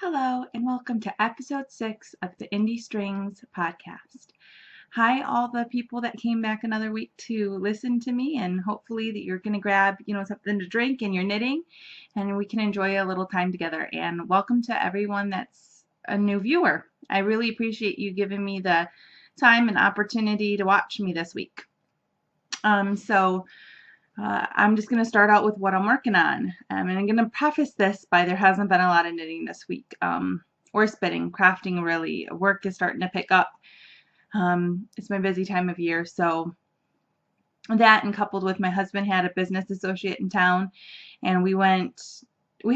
Hello, and welcome to episode 6 of the Indie Strings podcast. Hi, all the people that came back another week to listen to me, and hopefully that you're going to grab, something to drink and you're knitting, and we can enjoy a little time together. And welcome to everyone that's a new viewer. I really appreciate you giving me the time and opportunity to watch me this week. I'm just going to start out with what I'm working on. And I'm going to preface this by there hasn't been a lot of knitting this week. Or spinning, crafting really. Work is starting to pick up. It's my busy time of year. So that, and coupled with my husband had a business associate in town. And we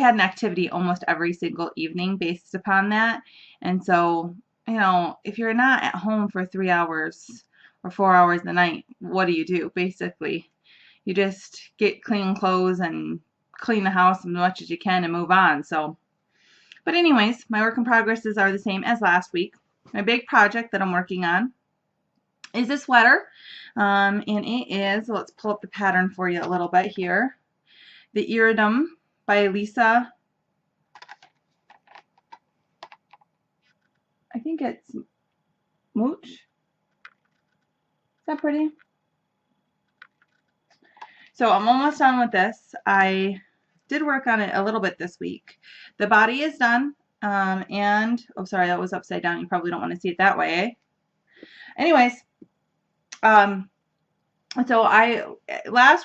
had an activity almost every single evening based upon that. And so, if you're not at home for 3 hours or 4 hours a night, what do? Basically, you just get clean clothes and clean the house as much as you can and move on. But anyways, my work in progresses are the same as last week. My big project that I'm working on is a sweater. And it is, let's pull up the pattern for you a little bit here. The Iridum by Lisa. I think it's Mooch. Is that pretty? So I'm almost done with this. I did work on it a little bit this week. The body is done. Oh, sorry, that was upside down. You probably don't want to see it that way, eh? Anyways, last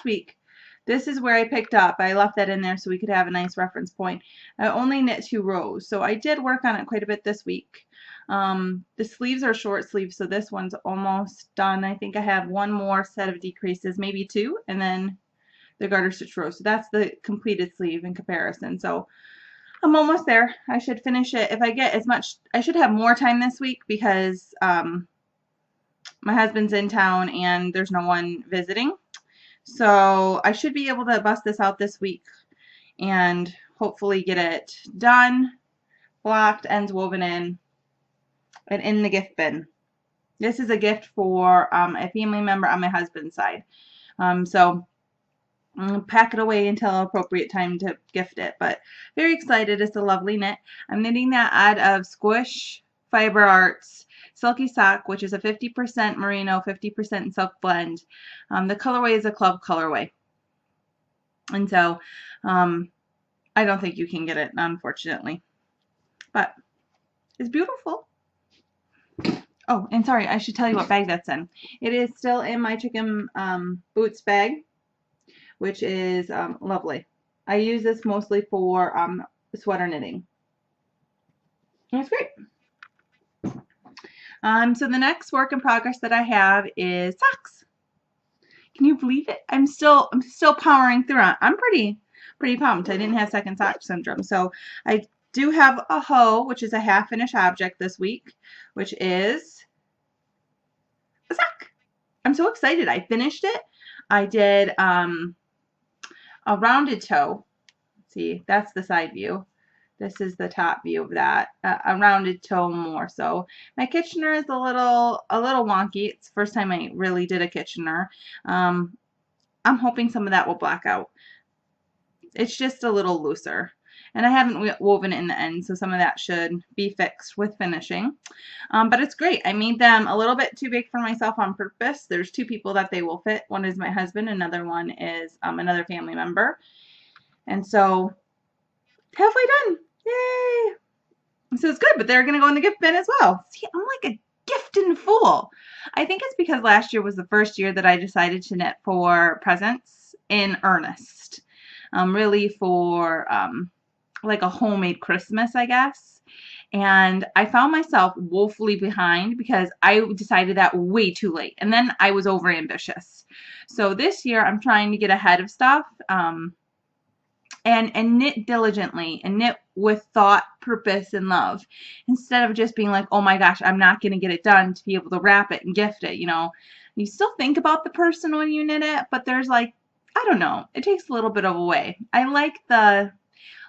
week, this is where I picked up. I left that in there so we could have a nice reference point. I only knit 2 rows, so I did work on it quite a bit this week. The sleeves are short sleeves, so this one's almost done. I think I have one more set of decreases, maybe 2, and then the garter stitch row. So that's the completed sleeve in comparison. So I'm almost there. I should finish it. If I get as much, I should have more time this week because my husband's in town and there's no one visiting. So I should be able to bust this out this week and hopefully get it done, blocked, ends woven in, and in the gift bin. This is a gift for a family member on my husband's side. So I'll pack it away until appropriate time to gift it. But very excited. It's a lovely knit. I'm knitting that out of Squish Fiber Arts Silky Sock, which is a 50% merino, 50% silk blend. The colorway is a club colorway. And so I don't think you can get it, unfortunately. But it's beautiful. Oh, and sorry, I should tell you what bag that's in. It is still in my chicken boots bag, which is lovely. I use this mostly for sweater knitting. That's great. So the next work in progress that I have is socks. Can you believe it? I'm still powering through it. I'm pretty pumped. I didn't have second sock syndrome. So I do have a hoe, which is a half finished object this week, which is a sock. I'm so excited. I finished it. I did a rounded toe. See, that's the side view. This is the top view of that. A rounded toe more so. My Kitchener is a little wonky. It's the first time I really did a Kitchener. I'm hoping some of that will black out. It's just a little looser. And I haven't woven it in the end, so some of that should be fixed with finishing. But it's great. I made them a little bit too big for myself on purpose. There's 2 people that they will fit. One is my husband. Another one is another family member. And so, halfway done. Yay! So it's good, but they're going to go in the gift bin as well. See, I'm like a gifting fool. I think it's because last year was the first year that I decided to knit for presents in earnest. Really for like a homemade Christmas, I guess. And I found myself woefully behind because I decided that way too late. And then I was over ambitious. So this year I'm trying to get ahead of stuff and knit diligently and knit with thought, purpose, and love. Instead of just being like, oh my gosh, I'm not going to get it done to be able to wrap it and gift it, You still think about the person when you knit it, but there's I don't know. It takes a little bit of a way. I like the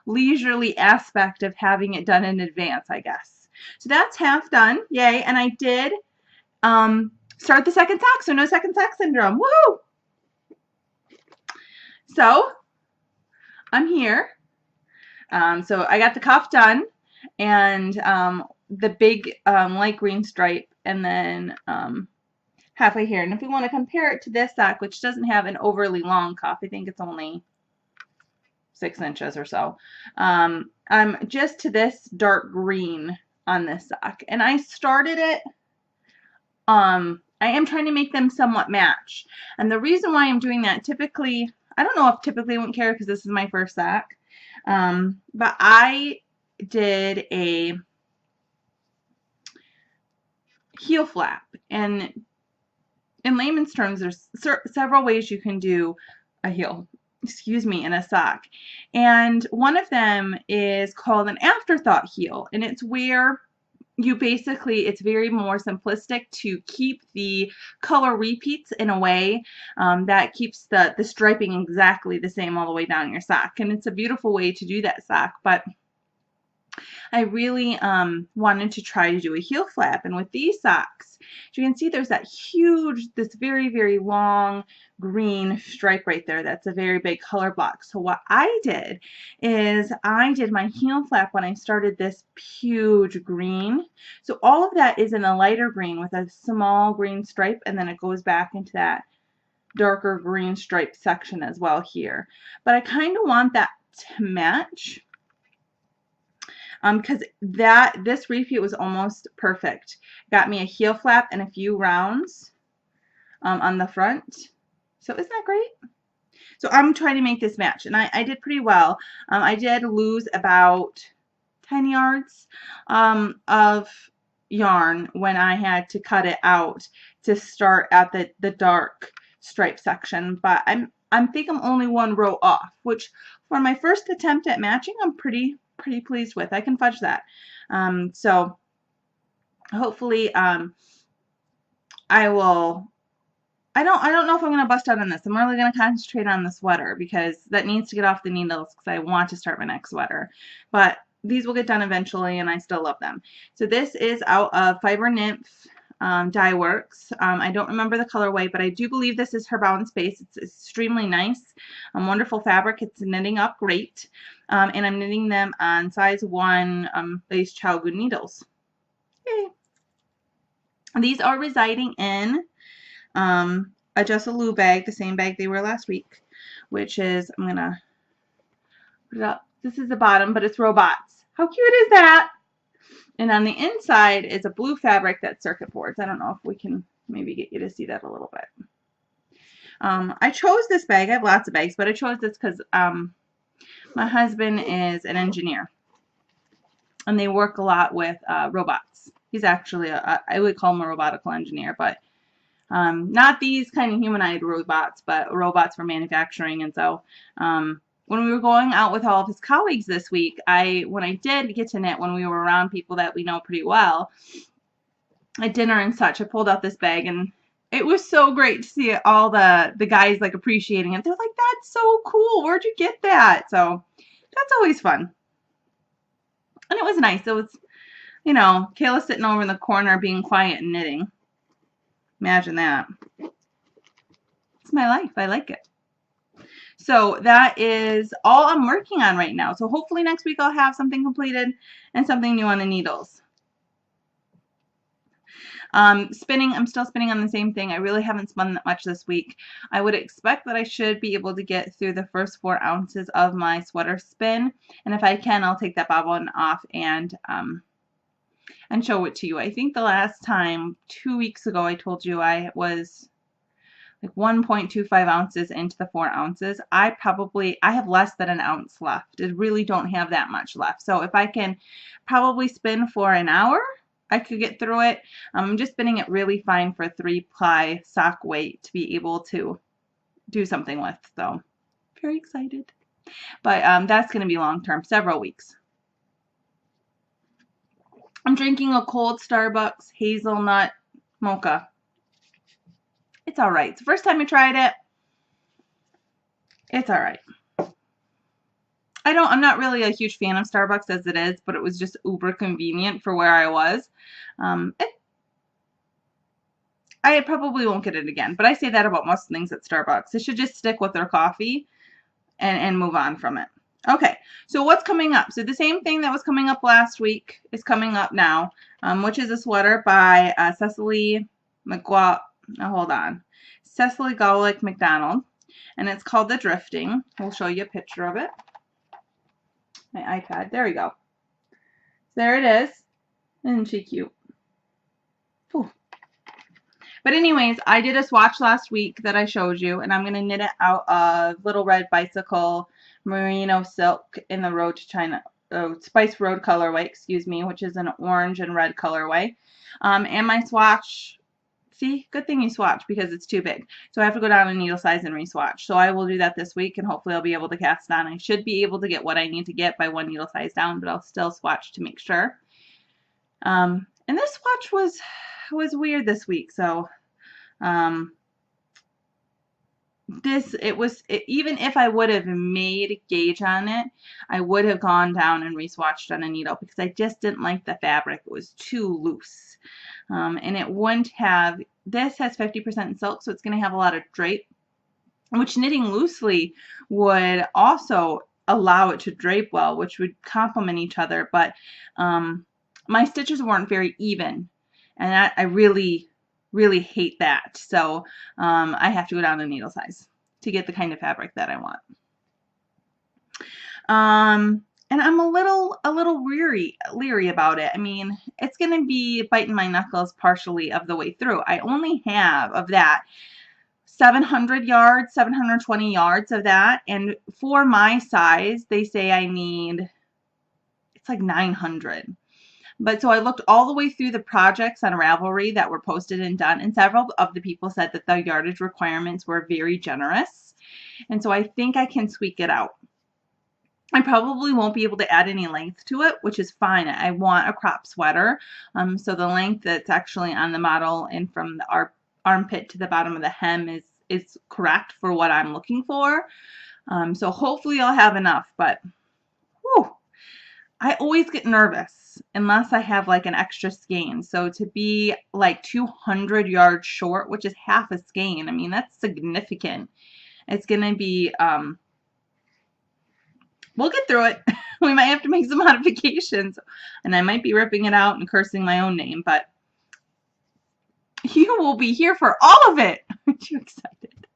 leisurely aspect of having it done in advance, I guess. So that's half done. Yay. And I did start the second sock, so no second sock syndrome. Woohoo! So I'm here. So I got the cuff done. and the big light green stripe, and then halfway here. And if we want to compare it to this sock, which doesn't have an overly long cuff, I think it's only 6 inches or so, I'm just to this dark green on this sock. And I started it, I am trying to make them somewhat match. And the reason why I'm doing that, typically, I don't know if typically I wouldn't care because this is my first sock, but I did a heel flap. And in layman's terms, there's several ways you can do a heel, in a sock. And one of them is called an afterthought heel. And it's where you basically, it's very more simplistic to keep the color repeats in a way that keeps the striping exactly the same all the way down your sock. And it's a beautiful way to do that sock. But I really wanted to try to do a heel flap. And with these socks, as you can see, there's that huge, this very, very long green stripe right there. That's a very big color block. So what I did is I did my heel flap when I started this huge green. So all of that is in a lighter green with a small green stripe, and then it goes back into that darker green stripe section as well here. But I kind of want that to match, because this repeat was almost perfect. Got me a heel flap and a few rounds on the front. So isn't that great? So I'm trying to make this match, and I did pretty well. I did lose about 10 yards of yarn when I had to cut it out to start at the dark stripe section, but I think I'm only one row off, which for my first attempt at matching, I'm pretty pleased with. I can fudge that. So hopefully I don't know if I'm going to bust out on this. I'm really going to concentrate on the sweater because that needs to get off the needles because I want to start my next sweater. But these will get done eventually, and I still love them. So this is out of Fiber Nymph Dye Works. I don't remember the colorway, but I do believe this is Herbound Space. It's extremely nice, wonderful fabric. It's knitting up great, and I'm knitting them on size 1 lace Chalgu needles. Yay. These are residing in a Jessalou bag, the same bag they were last week, which is, I'm gonna put it up. This is the bottom, but it's robots. How cute is that? And on the inside is a blue fabric that's circuit boards. I don't know if we can maybe get you to see that a little bit. I chose this bag. I have lots of bags, but I chose this because my husband is an engineer, and they work a lot with robots. He's actually, I would call him a robotical engineer, but not these kind of humanoid robots, but robots for manufacturing. And so when we were going out with all of his colleagues this week, when I did get to knit, when we were around people that we know pretty well at dinner and such, I pulled out this bag, and it was so great to see all the guys like appreciating it. They're like, "That's so cool. Where'd you get that?" So that's always fun. And it was nice. It was, you know, Kayla sitting over in the corner being quiet and knitting. Imagine that. It's my life. I like it. So that is all I'm working on right now. So hopefully next week I'll have something completed and something new on the needles. Spinning, I'm still spinning on the same thing. I really haven't spun that much this week. I would expect that I should be able to get through the first 4 ounces of my sweater spin. And if I can, I'll take that bobbin off and show it to you. I think the last time, 2 weeks ago, I told you I was like 1.25 ounces into the 4 ounces. I have less than an ounce left. I really don't have that much left. So if I can probably spin for an hour, I could get through it. I'm just spinning it really fine for 3-ply sock weight to be able to do something with. So very excited. But that's going to be long term, several weeks. I'm drinking a cold Starbucks hazelnut mocha. It's all right. It's the first time I tried it. It's all right. I'm not really a huge fan of Starbucks as it is, but it was just uber convenient for where I was. I probably won't get it again, but I say that about most things at Starbucks. They should just stick with their coffee and move on from it. Okay, so what's coming up? So the same thing that was coming up last week is coming up now, which is a sweater by Cecily McGraw. Oh, hold on. Cecily Gaulick McDonald, and it's called The Drifting. We'll show you a picture of it. My iPad. There we go. There it is. Isn't she cute? Ooh. But anyways, I did a swatch last week that I showed you, and I'm going to knit it out of Little Red Bicycle Merino Silk in the Road to China, Spice Road colorway, excuse me, which is an orange and red colorway. And my swatch, see, good thing you swatch because it's too big. So I have to go down a needle size and re-swatch. So I will do that this week, and hopefully I'll be able to cast on. I should be able to get what I need to get by one needle size down, but I'll still swatch to make sure. And this swatch was weird this week, so even if I would have made a gauge on it, I would have gone down and re-swatched on a needle because I just didn't like the fabric. It was too loose. And it wouldn't have, this has 50% silk, so it's going to have a lot of drape, which knitting loosely would also allow it to drape well, which would complement each other, but my stitches weren't very even, and I really hate that. So I have to go down a needle size to get the kind of fabric that I want. And I'm a little leery about it. I mean, it's going to be biting my knuckles partially of the way through. I only have of that 700 yards, 720 yards of that, and for my size, they say I need, it's like 900. But so I looked all the way through the projects on Ravelry that were posted and done, and several of the people said that the yardage requirements were very generous. And so I think I can squeak it out. I probably won't be able to add any length to it, which is fine. I want a crop sweater. So the length that's actually on the model and from the armpit to the bottom of the hem is correct for what I'm looking for. So hopefully I'll have enough, but whew, I always get nervous unless I have like an extra skein. So to be like 200 yards short, which is half a skein, I mean, that's significant. It's going to be, we'll get through it. We might have to make some modifications, and I might be ripping it out and cursing my own name, but you will be here for all of it. Aren't you excited?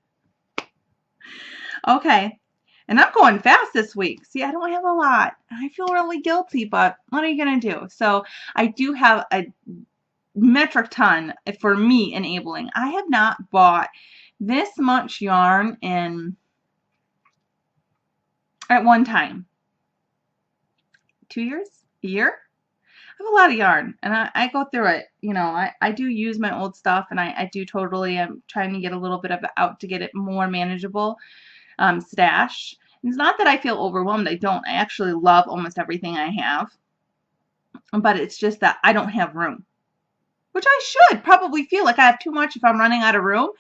Okay. And I'm going fast this week. See, I don't have a lot. I feel really guilty, but what are you going to do? So I do have a metric ton for me enabling. I have not bought this much yarn at one time. 2 years? A year? I have a lot of yarn, and I go through it. You know, I do use my old stuff, and I do totally, I'm trying to get a little bit of it out to get it more manageable. Stash. It's not that I feel overwhelmed. I don't. I actually love almost everything I have. But it's just that I don't have room. Which I should probably feel like I have too much if I'm running out of room.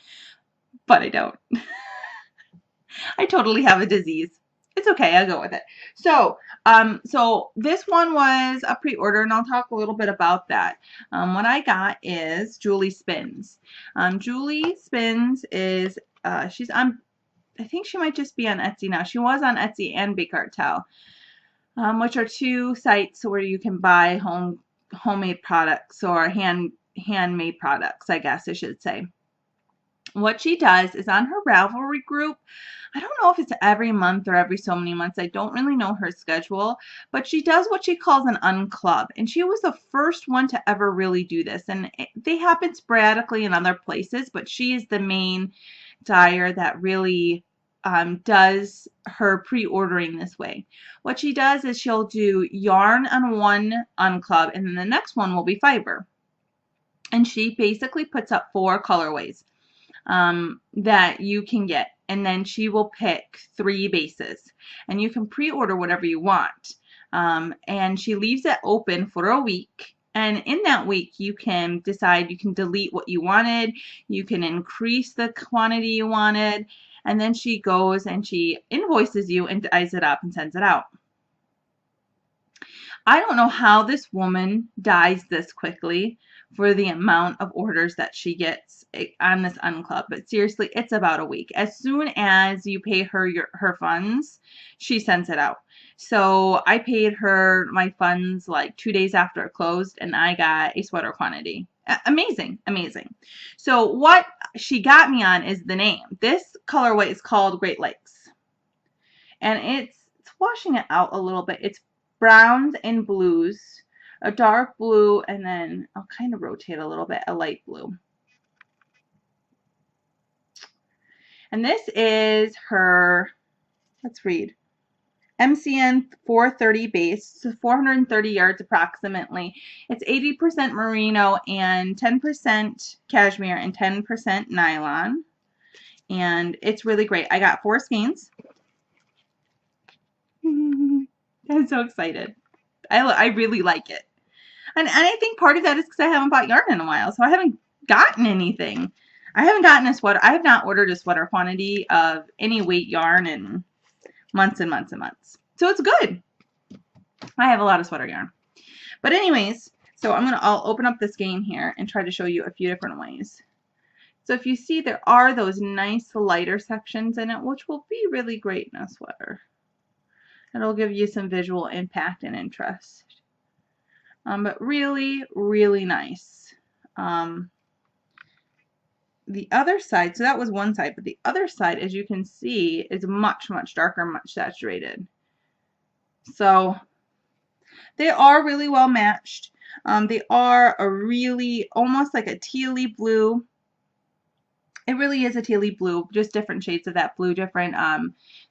But I don't. I totally have a disease. It's okay. I'll go with it. So, so this one was a pre-order, and I'll talk a little bit about that. What I got is Julie Spins. Julie Spins is, she's on, I think she might just be on Etsy now. She was on Etsy and Big Cartel, which are two sites where you can buy homemade products or handmade products, I guess I should say. What she does is on her Ravelry group, I don't know if it's every month or every so many months. I don't really know her schedule, but she does what she calls an unclub. And she was the first one to ever really do this. And they happen sporadically in other places, but she is the main dyer that really does her pre-ordering this way. What she does is she'll do yarn on one unclub, and then the next one will be fiber. And she basically puts up 4 colorways that you can get, and then she will pick 3 bases, and you can pre-order whatever you want. And she leaves it open for a week. And in that week, you can decide, you can delete what you wanted, you can increase the quantity you wanted, and then she goes and she invoices you and dyes it up and sends it out. I don't know how this woman dies this quickly for the amount of orders that she gets on this unclub, but seriously, it's about a week. As soon as you pay her her funds, she sends it out. So I paid her my funds like 2 days after it closed, and I got a sweater quantity. Amazing, amazing. So what she got me on is the name. This colorway is called Great Lakes, and it's washing it out a little bit. It's browns and blues, a dark blue, and then I'll kind of rotate a little bit, a light blue. And this is her, let's read, MCN 430 base, so 430 yards approximately. It's 80% merino and 10% cashmere and 10% nylon. And it's really great. I got 4 skeins. I'm so excited. I really like it. And I think part of that is because I haven't bought yarn in a while, so I haven't gotten anything. I haven't gotten a sweater. I have not ordered a sweater quantity of any weight yarn in months and months and months. So it's good. I have a lot of sweater yarn. But anyways, so I'll open up this game here and try to show you a few different ways. So if you see, there are those nice lighter sections in it, which will be really great in a sweater. It'll give you some visual impact and interest. But really, really nice. The other side, so that was one side, but the other side, as you can see, is much, much darker, much saturated. So they are really well matched. They are a really, almost like a tealy blue. It really is a tealy blue, just different shades of that blue, different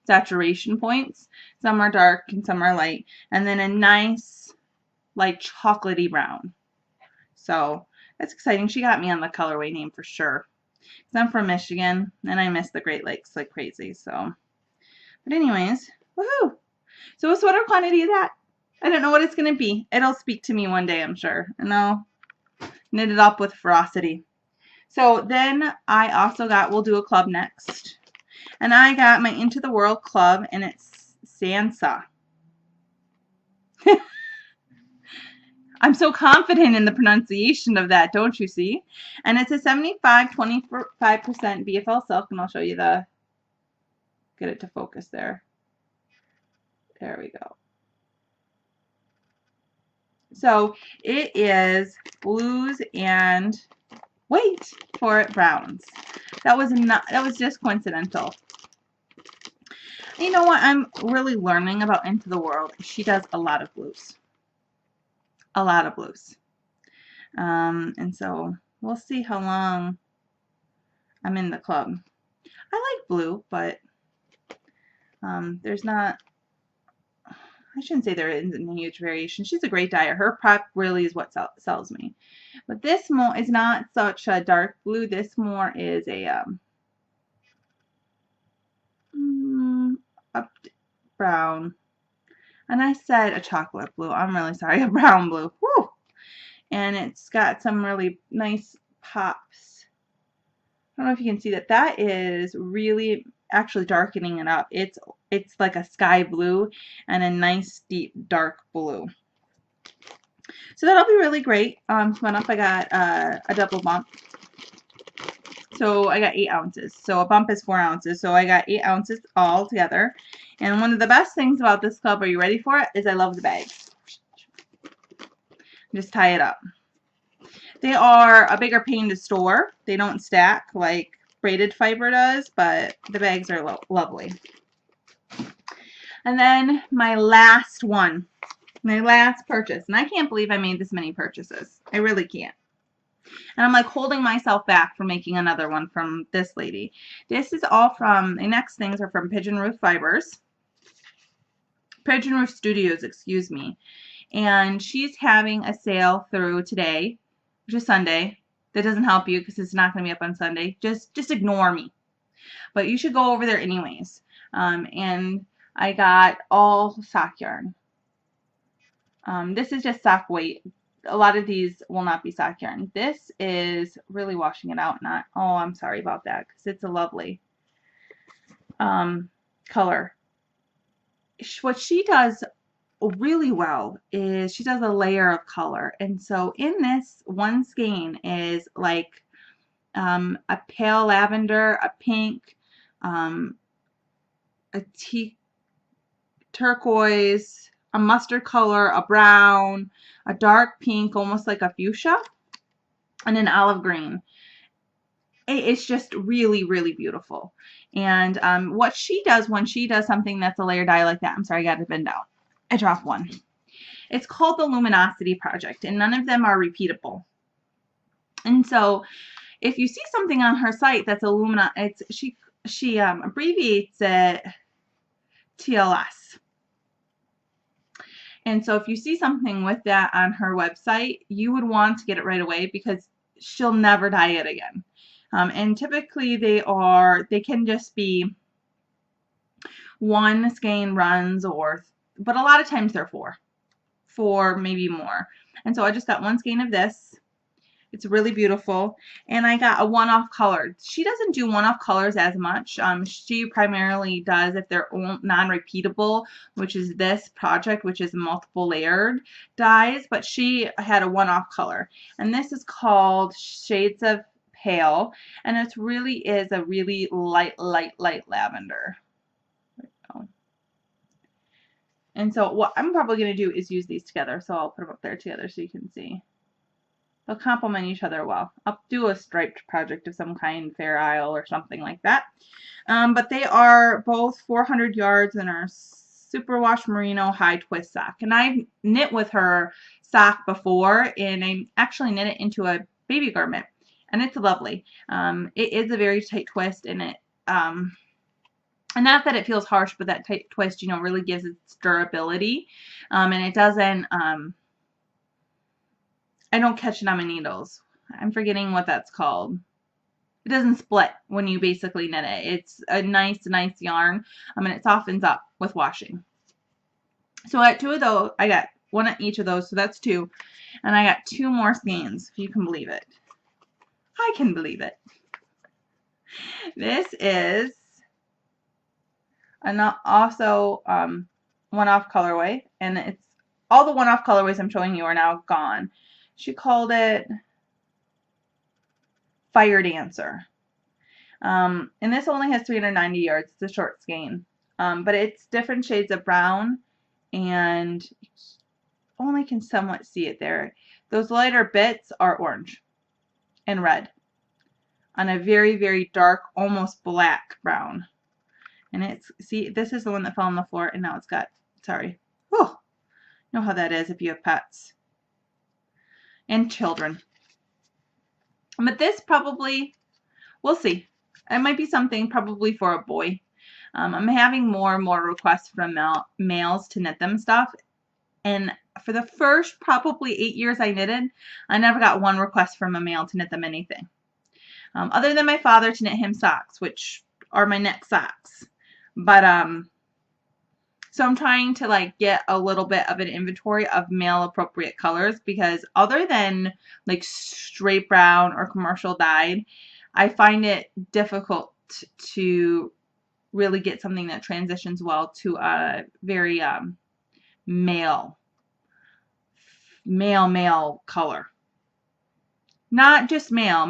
saturation points. Some are dark and some are light. And then a nice, like, chocolatey brown. So that's exciting. She got me on the colorway name for sure. Because I'm from Michigan, and I miss the Great Lakes like crazy. So, but anyways, woohoo! So a sweater quantity of that. I don't know what it's going to be. It'll speak to me one day, I'm sure. And I'll knit it up with ferocity. So then I also got, we'll do a club next. And I got my Into the World club, and it's Sansa. I'm so confident in the pronunciation of that, don't you see? And it's a 75-25% BFL silk, and I'll show you the, get it to focus there. There we go. So it is blues and, wait for it, browns. That was just coincidental. You know what I'm really learning about Into the World? She does a lot of blues. A lot of blues. And so we'll see how long I'm in the club. I like blue, but there's not, I shouldn't say there isn't a huge variation. She's a great dyer. Her prep really is what sells me. But this more is not such a dark blue. This more is a brown. And I said a chocolate blue. I'm really sorry. A brown blue. Woo! And it's got some really nice pops. I don't know if you can see that. That is really actually darkening it up. It's like a sky blue and a nice deep dark blue. So that'll be really great. Coming up, I got a double bump. So I got 8 ounces. So a bump is 4 ounces. So I got 8 ounces all together. And one of the best things about this club, are you ready for it, is I love the bags. Just tie it up. They are a bigger pain to store. They don't stack like braided fiber does, but the bags are lovely. And then my last one, my last purchase. And I can't believe I made this many purchases. I really can't. And I'm like holding myself back from making another one from this lady. This is all from, the next things are from Pigeon Roof Fibers. Pigeon Roof Studios, excuse me. And she's having a sale through today, which is Sunday. That doesn't help you because it's not going to be up on Sunday. Just ignore me. But you should go over there anyways. And I got all sock yarn. This is just sock weight. A lot of these will not be sock yarn. This is really washing it out. Not, oh, I'm sorry about that because it's a lovely color. What she does really well is she does a layer of color. And so in this one skein is like a pale lavender, a pink, um, a turquoise, a mustard color, a brown, a dark pink, almost like a fuchsia, and an olive green. It's just really, really beautiful. And what she does when she does something that's a layer dye like that, I'm sorry, I got to bend down. I dropped one. It's called the Luminosity Project, and none of them are repeatable. And so if you see something on her site that's she abbreviates it TLS. And so if you see something with that on her website, you would want to get it right away because she'll never dye it again. And typically they can just be one skein runs, but a lot of times they're four, maybe more. And so I just got one skein of this. It's really beautiful. And I got a one-off color. She doesn't do one-off colors as much. She primarily does if they're non-repeatable, which is this project, which is multiple layered dyes. But she had a one-off color. And this is called Shades of Pale. And it really is a really light lavender. And so what I'm probably going to do is use these together. So I'll put them up there together so you can see. They'll complement each other well. I'll do a striped project of some kind, Fair Isle or something like that. But they are both 400 yards and are superwash merino high twist sock. And I've knit with her sock before, and I actually knit it into a baby garment. And it's lovely. It is a very tight twist, and it and not that it feels harsh, but that tight twist, you know, really gives it durability. And it doesn't I don't catch it on my needles. I'm forgetting what that's called. It doesn't split when you basically knit it. It's a nice yarn. And it softens up with washing. So I got two of those. I got one at each of those, so that's two. And I got two more skeins, if you can believe it. I can believe it. This is also one-off colorway, and it's all the one-off colorways I'm showing you are now gone. She called it Fire Dancer. And this only has 390 yards. It's a short skein. But it's different shades of brown, and you only can somewhat see it there. Those lighter bits are orange and red on a very, very dark, almost black brown. And see, this is the one that fell on the floor, and now it's got, sorry. Oh, you know how that is if you have pets and children. But this probably, we'll see. It might be something probably for a boy. I'm having more and more requests from males to knit them stuff. And for the first probably 8 years I knitted, I never got one request from a male to knit them anything. Other than my father to knit him socks, which are my next socks. But so I'm trying to like get a little bit of an inventory of male appropriate colors, because other than like straight brown or commercial dyed, I find it difficult to really get something that transitions well to a very male color. Not just male,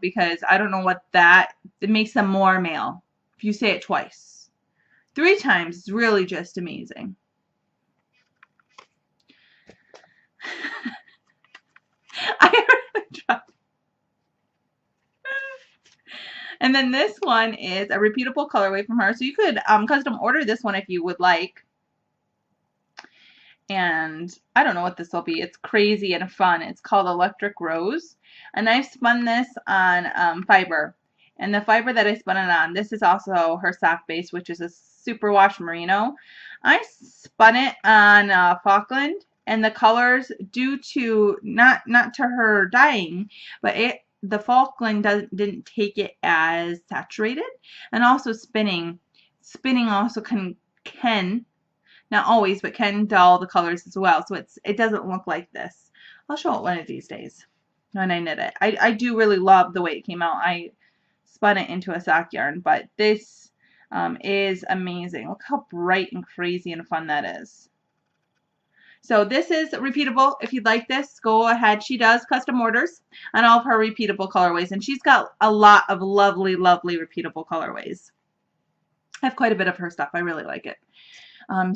because I don't know what it makes them more male if you say it twice. 3 times is really just amazing. I really tried. And then this one is a repeatable colorway from her. So you could custom order this one if you would like. And I don't know what this will be. It's crazy and fun. It's called Electric Rose. And I've spun this on fiber. And the fiber that I spun it on, this is also her sock base, which is a superwash merino. I spun it on Falkland, and the colors, due to not to her dyeing, but the Falkland didn't take it as saturated, and also spinning also can not always, but can dull the colors as well. So it doesn't look like this. I'll show it one of these days when I knit it. I do really love the way it came out. I spun it into a sock yarn, but this is amazing. Look how bright and crazy and fun that is. So this is repeatable. If you'd like this, go ahead. She does custom orders on all of her repeatable colorways, and she's got a lot of lovely, lovely repeatable colorways. I have quite a bit of her stuff. I really like it.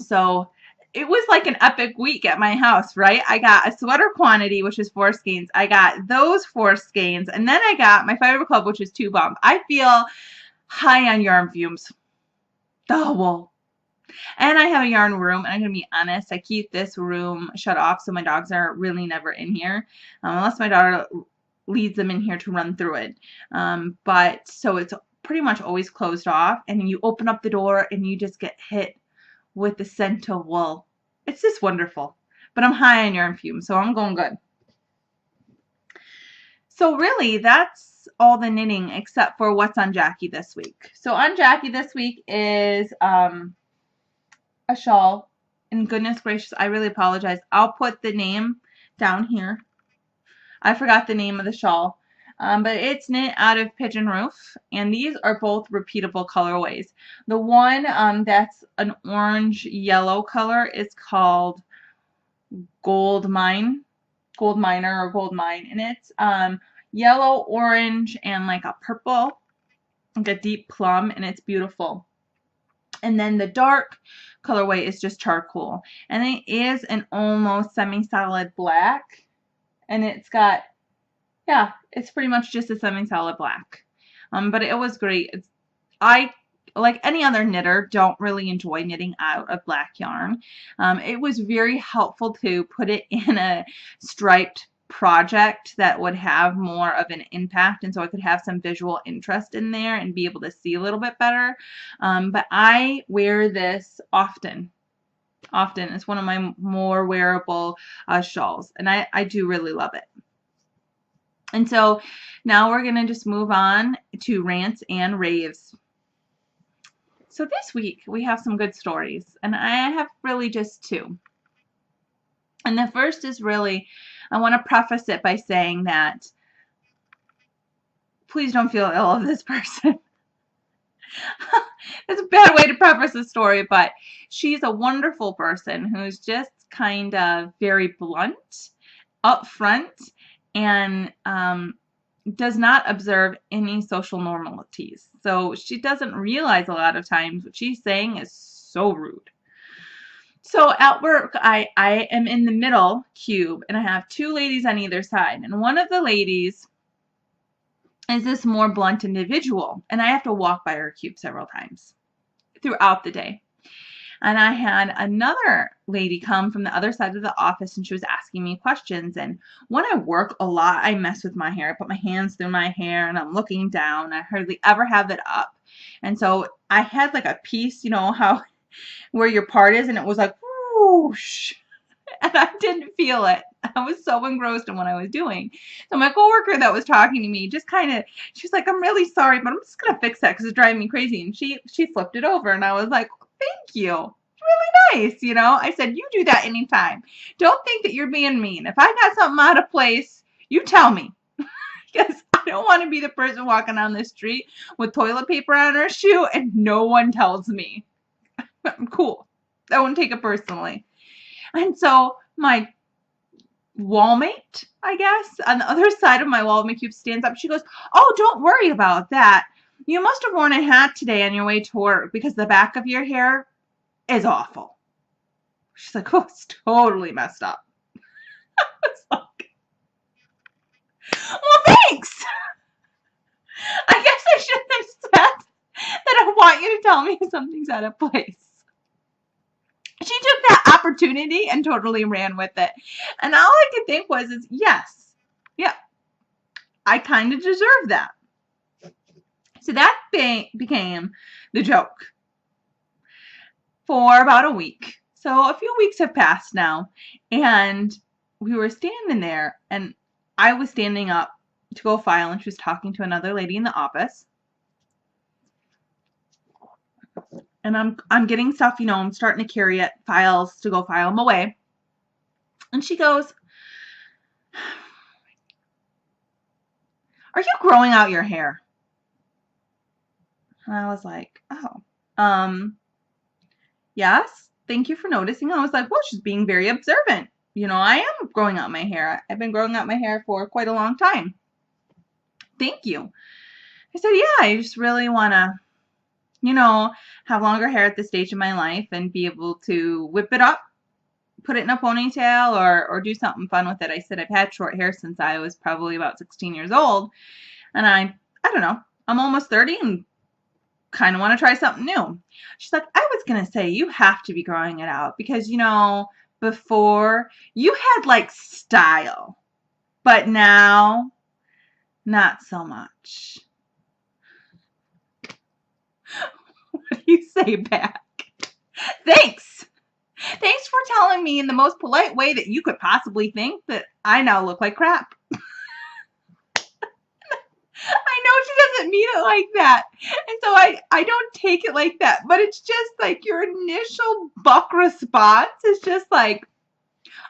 So it was like an epic week at my house, right? I got a sweater quantity, which is 4 skeins. I got those 4 skeins, and then I got my Fiber Club, which is 2 bump. I feel high on yarn fumes. Double. And I have a yarn room, and I'm going to be honest, I keep this room shut off so my dogs are really never in here, unless my daughter leads them in here to run through it. But so it's pretty much always closed off, and you open up the door and you just get hit with the scent of wool. It's just wonderful. But I'm high on yarn fumes, so I'm going good. So really, that's all the knitting except for what's on Jackie this week. So on Jackie this week is a shawl, and goodness gracious, I really apologize. I'll put the name down here. I forgot the name of the shawl, but it's knit out of Pigeon Roof, and these are both repeatable colorways. The one that's an orange yellow color is called Gold Miner or Gold Mine, and it's yellow, orange, and like a purple, like a deep plum, and it's beautiful. And then the dark colorway is just charcoal, and it is an almost semi-solid black, and it's got, yeah, it's pretty much just a semi-solid black. But it was great. I, like any other knitter, don't really enjoy knitting out of black yarn. It was very helpful to put it in a striped project that would have more of an impact, and so I could have some visual interest in there and be able to see a little bit better. But I wear this often. It's one of my more wearable shawls, and I do really love it. And so now we're going to just move on to rants and raves. So this week we have some good stories, and I have really just 2. And the first is really, I want to preface it by saying that please don't feel ill of this person. It's a bad way to preface the story, but she's a wonderful person who's just kind of very blunt, upfront, and does not observe any social normalities. So she doesn't realize a lot of times what she's saying is so rude. So at work, I am in the middle cube, and I have 2 ladies on either side. And one of the ladies is this more blunt individual, and I have to walk by her cube several times throughout the day. And I had another lady come from the other side of the office, and she was asking me questions. And when I work a lot, I mess with my hair. I put my hands through my hair, and I'm looking down. I hardly ever have it up. And so I had like a piece, you know, how where your part is, and it was like whoosh, and I didn't feel it. I was so engrossed in what I was doing. So my coworker that was talking to me just kind of, she was like, I'm really sorry, but I'm just gonna fix that because it's driving me crazy. And she flipped it over, and I was like, thank you, it's really nice, you know. I said, you do that anytime. Don't think that you're being mean. If I got something out of place, you tell me. Because I don't want to be the person walking down the street with toilet paper on her shoe and no one tells me. Cool. I wouldn't take it personally. And so my wallmate, I guess, on the other side of my wallmate cube stands up. She goes, oh, don't worry about that. You must have worn a hat today on your way to work because the back of your hair is awful. She's like, oh, it's totally messed up. I was like, well, thanks. I guess I shouldn't have said that I want you to tell me if something's out of place. She took that opportunity and totally ran with it. And all I could think was, yes, yeah, I kind of deserve that. So that became the joke for about a week. So a few weeks have passed now, and we were standing there, and I was standing up to go file, and she was talking to another lady in the office. And I'm getting stuff, you know, I'm starting to carry it, files to go file them away. And she goes, are you growing out your hair? And I was like, oh, yes. thank you for noticing. I was like, well, she's being very observant. I am growing out my hair. I've been growing out my hair for quite a long time. Thank you. I said, yeah, I just really want to, have longer hair at this stage of my life and be able to whip it up, put it in a ponytail, or do something fun with it. I said, I've had short hair since I was probably about 16 years old. And I don't know, I'm almost 30 and kind of want to try something new. She's like, I was going to say, you have to be growing it out because, before you had like style, but now not so much. What do you say back? Thanks. Thanks for telling me in the most polite way that you could possibly think that I now look like crap. I know she doesn't mean it like that. And so I don't take it like that. But it's just like your initial buck response is just like,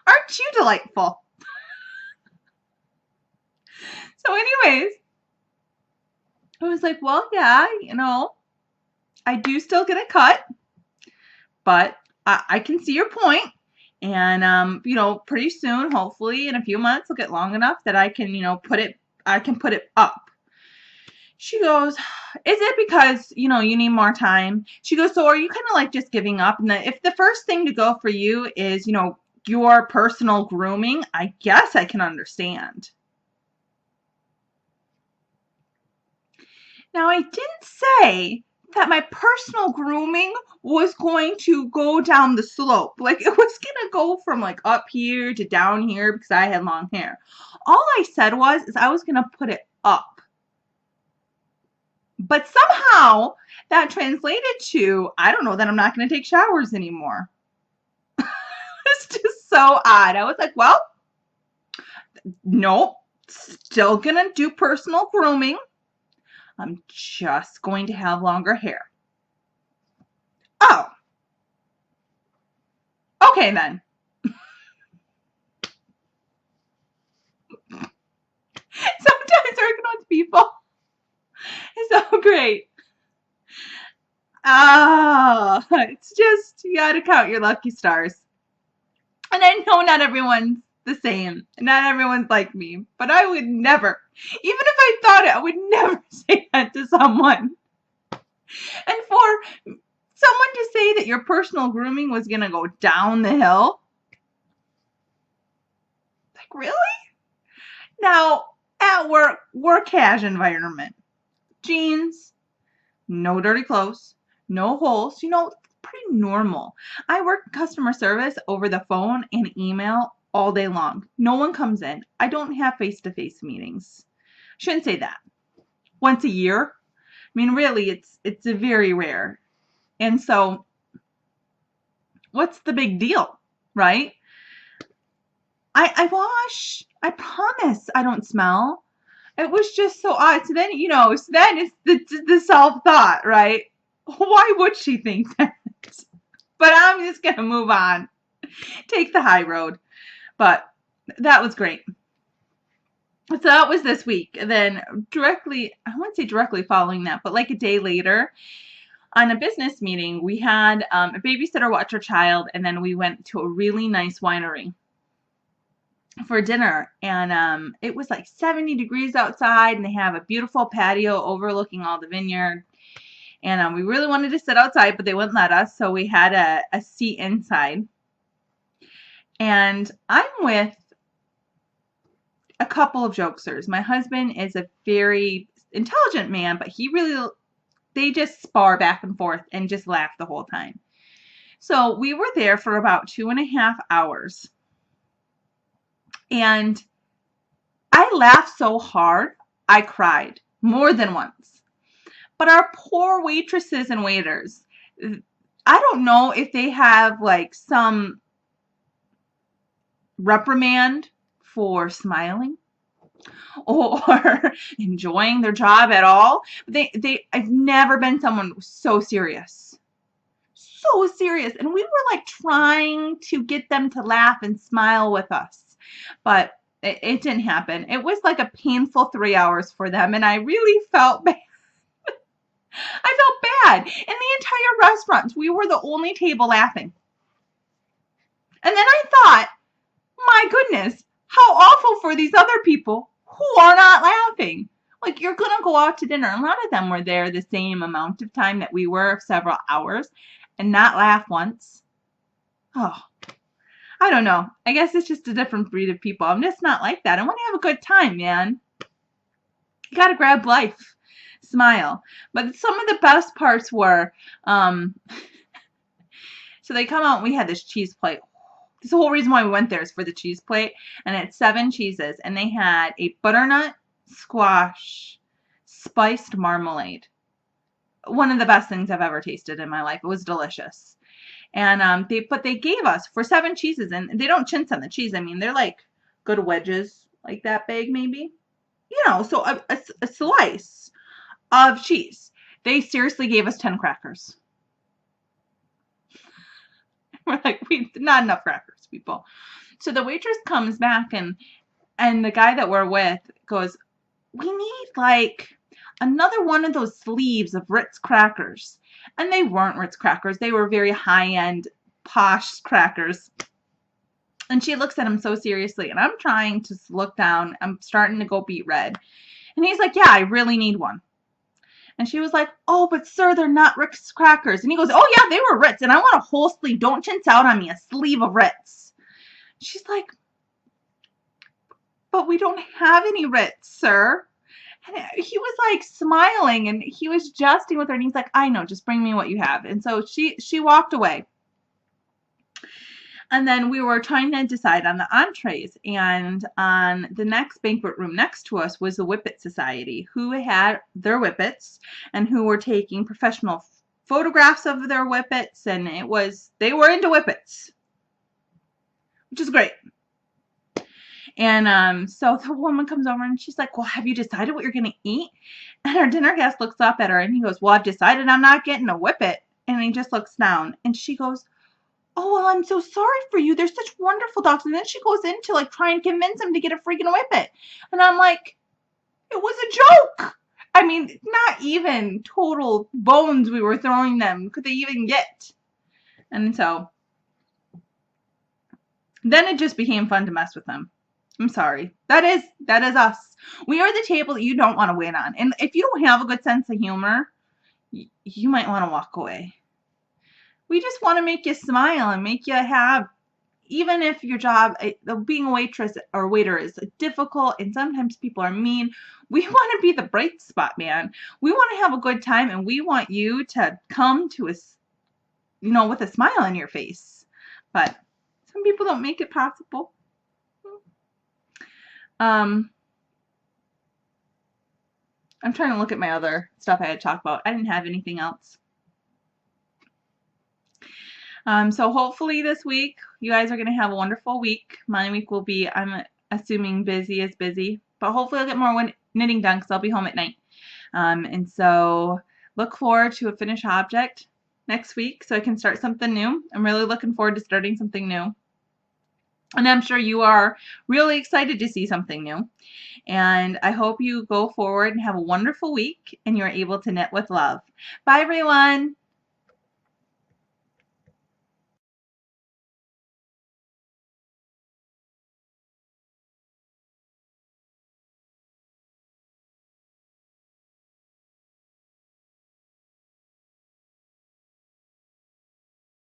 aren't you delightful? So anyways, I was like, well, yeah, I do still get a cut. But I can see your point. And, pretty soon, hopefully in a few months, it'll get long enough that I can, put it up. She goes, is it because, you need more time? She goes, so are you kind of like just giving up? And if the first thing to go for you is, your personal grooming, I guess I can understand. Now, I didn't say that my personal grooming was going to go down the slope. Like, it was going to go from like up here to down here because I had long hair. All I said is I was going to put it up. But somehow that translated to, I don't know, that I'm not going to take showers anymore. It's just so odd. I was like, well, nope, still going to do personal grooming. I'm just going to have longer hair. Oh. Okay, then. Sometimes working with people is so great. It's just, you gotta count your lucky stars. And I know not everyone's the same. Not everyone's like me. But I would never, even if I thought it, I would never say that to someone. And for someone to say that your personal grooming was going to go down the hill, like, really? Now, at work cash environment, jeans, no dirty clothes, no holes, pretty normal. I work customer service over the phone and email all day long. No one comes in. I don't have face-to-face meetings. Shouldn't say that. Once a year. I mean, really, it's a very rare. And so, what's the big deal, right? I wash. I promise I don't smell. It was just so odd. So then, it's the self-thought, right? Why would she think that? But I'm just going to move on. Take the high road. But that was great. So that was this week. And then I wouldn't say directly following that, but like a day later, on a business meeting, we had a babysitter watch our child, and then we went to a really nice winery for dinner. And it was like 70 degrees outside, and they have a beautiful patio overlooking all the vineyard. And we really wanted to sit outside, but they wouldn't let us, so we had a seat inside. And I'm with a couple of jokesters. My husband is a very intelligent man, but they just spar back and forth and just laugh the whole time. So we were there for about 2.5 hours. And I laughed so hard, I cried more than once. But our poor waitresses and waiters, I don't know if they have like some reprimand for smiling or enjoying their job at all. I've never been someone so serious. So serious. And we were like trying to get them to laugh and smile with us. But it didn't happen. It was like a painful 3 hours for them. And I really felt bad. I felt bad. In the entire restaurant, we were the only table laughing. And then I thought, my goodness, how awful for these other people who are not laughing. Like, you're going to go out to dinner. A lot of them were there the same amount of time that we were, several hours, and not laugh once. Oh, I don't know. I guess it's just a different breed of people. I'm just not like that. I want to have a good time, man. You got to grab life. Smile. But some of the best parts were, so they come out and we had this cheese plate. This the whole reason why we went there is for the cheese plate. And it's 7 cheeses. And they had a butternut squash spiced marmalade. One of the best things I've ever tasted in my life. It was delicious. And they gave us for 7 cheeses, and they don't chintz on the cheese. I mean, they're like good wedges, like that big maybe. You know, so a slice of cheese. They seriously gave us 10 crackers. We're like, not enough crackers, people. So the waitress comes back, and the guy that we're with goes, we need like another one of those sleeves of Ritz crackers. And they weren't Ritz crackers. They were very high-end, posh crackers. And she looks at him so seriously, and I'm trying to look down. I'm starting to go beet red. And he's like, yeah, I really need one. And she was like, oh, but sir, they're not Ritz crackers. And he goes, oh, yeah, they were Ritz. And I want a whole sleeve. Don't chintz out on me, a sleeve of Ritz. She's like, but we don't have any Ritz, sir. And he was like smiling, and he was jesting with her. And he's like, I know, just bring me what you have. And so she walked away. And then we were trying to decide on the entrees, and on the next banquet room next to us was the Whippet Society, who had their whippets and who were taking professional photographs of their whippets, and they were into whippets, which is great. And so the woman comes over and she's like, well, have you decided what you're going to eat? And our dinner guest looks up at her and he goes, well, I've decided I'm not getting a whippet. And he just looks down and she goes, oh, well, I'm so sorry for you. They're such wonderful dogs. And then she goes into like trying to convince him to get a freaking whippet. And I'm like, it was a joke. I mean, not even total bones we were throwing them could they even get. And so then it just became fun to mess with them. I'm sorry. That is us. We are the table that you don't want to win on. And if you don't have a good sense of humor, you might want to walk away. We just want to make you smile and make you have, even if your job, being a waitress or waiter is difficult and sometimes people are mean, we want to be the bright spot, man. We want to have a good time and we want you to come to us, with a smile on your face. But some people don't make it possible. I'm trying to look at my other stuff I had to talk about. I didn't have anything else. So hopefully this week, you guys are going to have a wonderful week. My week will be, I'm assuming, busy, but hopefully I'll get more knitting done because I'll be home at night. And so look forward to a finished object next week so I can start something new. I'm really looking forward to starting something new. And I'm sure you are really excited to see something new. And I hope you go forward and have a wonderful week and you're able to knit with love. Bye, everyone.